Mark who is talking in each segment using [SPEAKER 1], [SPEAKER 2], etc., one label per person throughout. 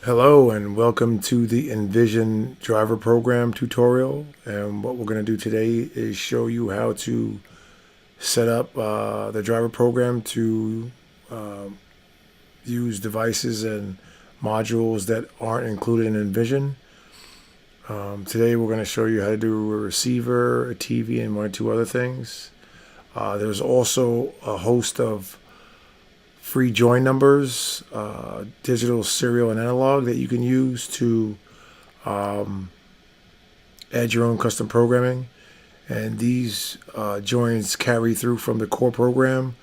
[SPEAKER 1] Hello and welcome to the nVision driver program tutorial. And what we're going to do today is show you how to set up the driver program to use devices and modules that aren't included in nVision. Today we're going to show you how to do a receiver, a TV, and one or two other things. There's also a host of free join numbers, digital, serial, and analog that you can use to add your own custom programming. And these joins carry through from the core program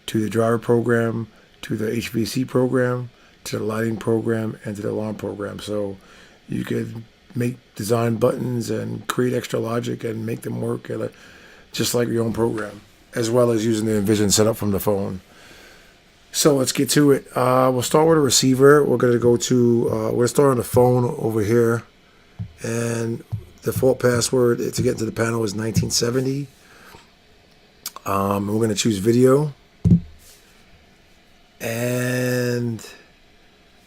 [SPEAKER 1] to the driver program to the HVAC program to the lighting program and to the alarm program. So you can design buttons and create extra logic and make them work just like your own program, as well as using the nVision setup from the phone. So let's get to it. We'll start with a receiver. We're going to go to, we're going to start on the phone over here. And default password to get into the panel is 1970. We're going to choose video. And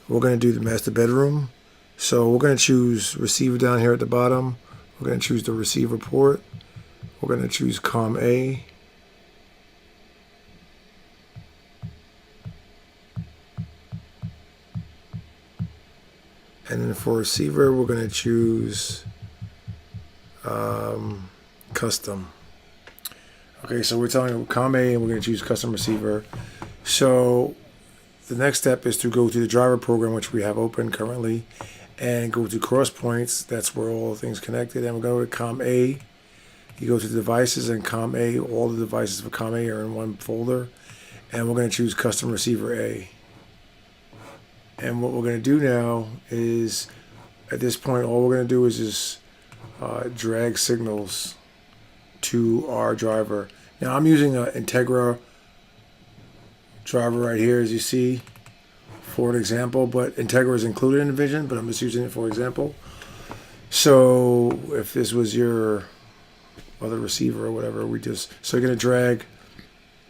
[SPEAKER 1] we're going to do the master bedroom. So we're going to choose receiver down here at the bottom. We're going to choose the receiver port. We're going to choose COM A. And then for receiver, we're going to choose custom. Okay, so we're telling you COM A and we're going to choose custom receiver. So the next step is to go to the driver program, which we have open currently, and go to cross points. That's where all the things connected. And we're going to COM A. You go to devices and COM A. All the devices for COM A are in one folder. And we're going to choose custom receiver A. And what we're going to do now is, at this point, all we're going to do is just drag signals to our driver. Now I'm using an Integra driver right here, as you see, for an example. But Integra is included in nVision, but I'm just using it for example. So if this was your other receiver or whatever, so you're going to drag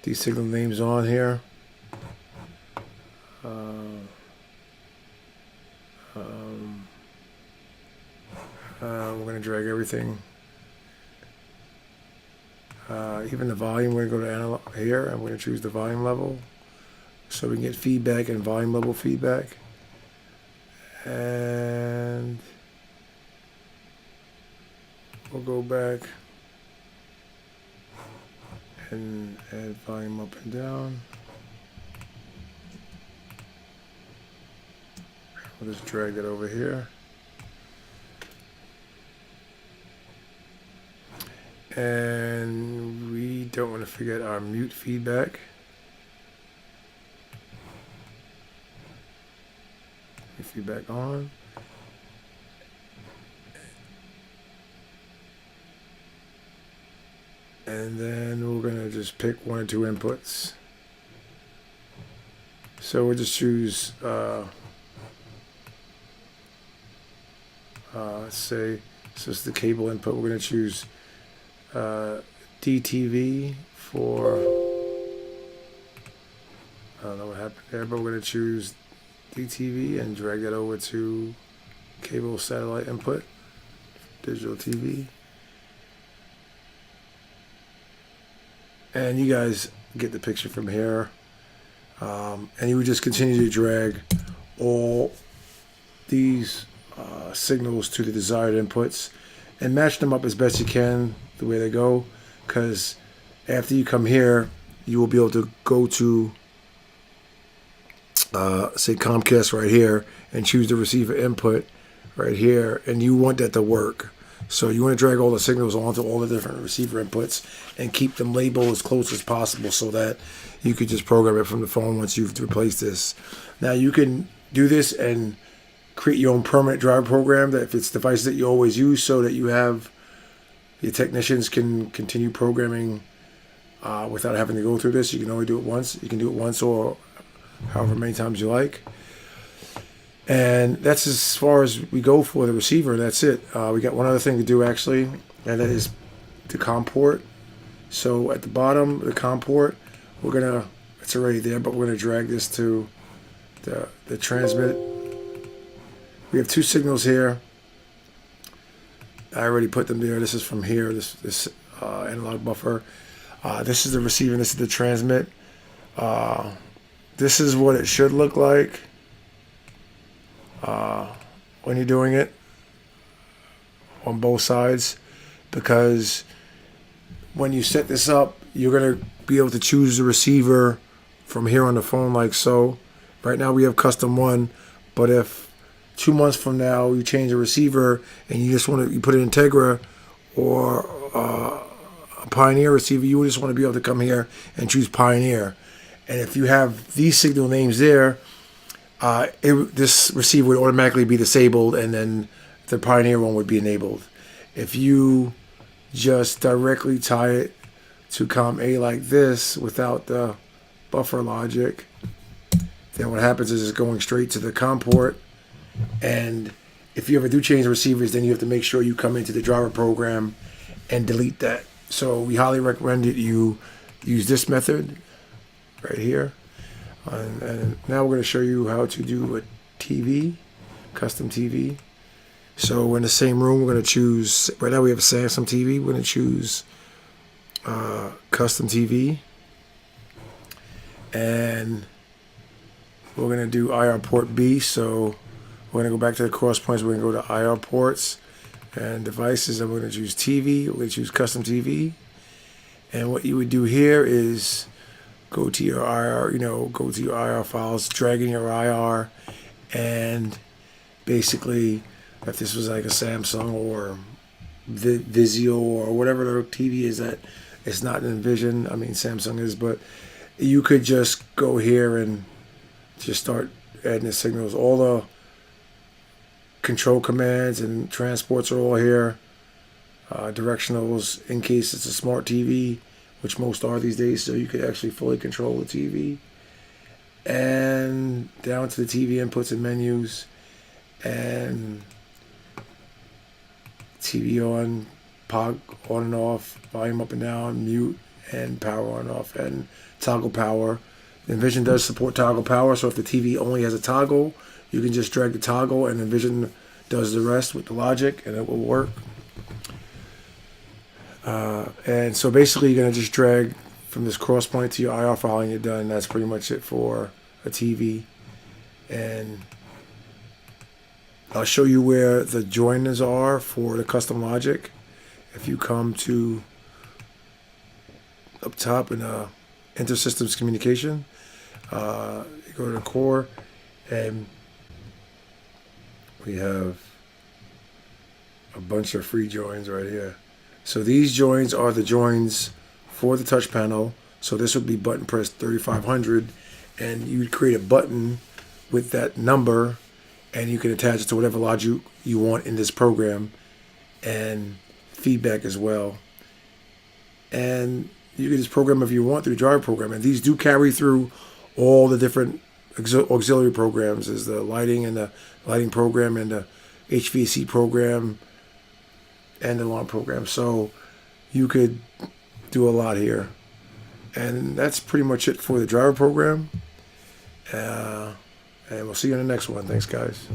[SPEAKER 1] these signal names on here. We're going to drag everything, even the volume. We're going to go to analog here, and we're going to choose the volume level so we can get feedback and volume level feedback. And we'll go back and add volume up and down. We'll just drag it over here. And we don't want to forget our mute feedback. Feedback on. And then we're going to just pick one or two inputs. So we'll just choose, let's say, so it's the cable input. We're going to choose DTV for, I don't know what happened there, but we're going to choose DTV and drag that over to cable satellite input, digital TV. And you guys get the picture from here. And you would just continue to drag all these signals to the desired inputs and match them up as best you can the way they go, because after you come here, you will be able to go to say Comcast right here and choose the receiver input right here, and you want that to work. So you want to drag all the signals onto all the different receiver inputs and keep them labeled as close as possible so that you could just program it from the phone once you've replaced this. Now you can do this and create your own permanent driver program that fits devices that you always use, so that you have your technicians can continue programming without having to go through this. You can only do it once. You can do it once or however many times you like. And that's as far as we go for the receiver. That's it. We got one other thing to do actually, and that is the COM port. So at the bottom, the COM port, it's already there, but we're gonna drag this to the transmit We have two signals here. I already put them there. This is from here, this analog buffer. This is the receiver, and this is the transmit. This is what it should look like when you're doing it on both sides, because when you set this up, you're going to be able to choose the receiver from here on the phone like so. Right now we have custom 1, but if 2 months from now you change the receiver and you just want to, you put an Integra or a Pioneer receiver, you just want to be able to come here and choose Pioneer. And if you have these signal names there, this receiver would automatically be disabled, and then the Pioneer one would be enabled. If you just directly tie it to COM A like this without the buffer logic, then what happens is it's going straight to the COM port. And if you ever do change the receivers, then you have to make sure you come into the driver program and delete that. So we highly recommend that you use this method right here. And now we're going to show you how to do a TV, custom TV. So in the same room, we're going to choose, right now we have a Samsung TV. We're going to choose custom TV. And we're going to do IR port B. So we're going to go back to the cross points. We're going to go to IR ports and devices, and we're going to choose TV. We're going to choose custom TV. And what you would do here is go to your IR, go to your IR files, drag in your IR, and basically, if this was like a Samsung or Vizio or whatever the TV is that it's not nVision, I mean Samsung is, but you could just go here and just start adding the signals. All the control commands and transports are all here. Directionals in case it's a smart TV, which most are these days, so you could actually fully control the TV. And down to the TV inputs and menus, and TV on, POG on and off, volume up and down, mute, and power on and off, and toggle power. nVision does support toggle power, so if the TV only has a toggle, you can just drag the toggle and nVision does the rest with the logic, and it will work. And so basically you're going to just drag from this cross point to your IR file and you're done. That's pretty much it for a TV. And I'll show you where the joiners are for the custom logic. If you come to up top in Intersystems Communication, you go to the core, and we have a bunch of free joins right here. So these joins are the joins for the touch panel. So this would be button press 3500, and you would create a button with that number, and you can attach it to whatever logic you want in this program, and feedback as well. And you can just program if you want through the driver program. And these do carry through all the different auxiliary programs. There's the lighting and the lighting program and the HVAC program and the alarm program. So you could do a lot here. And that's pretty much it for the driver program. And we'll see you in the next one. Thanks, guys.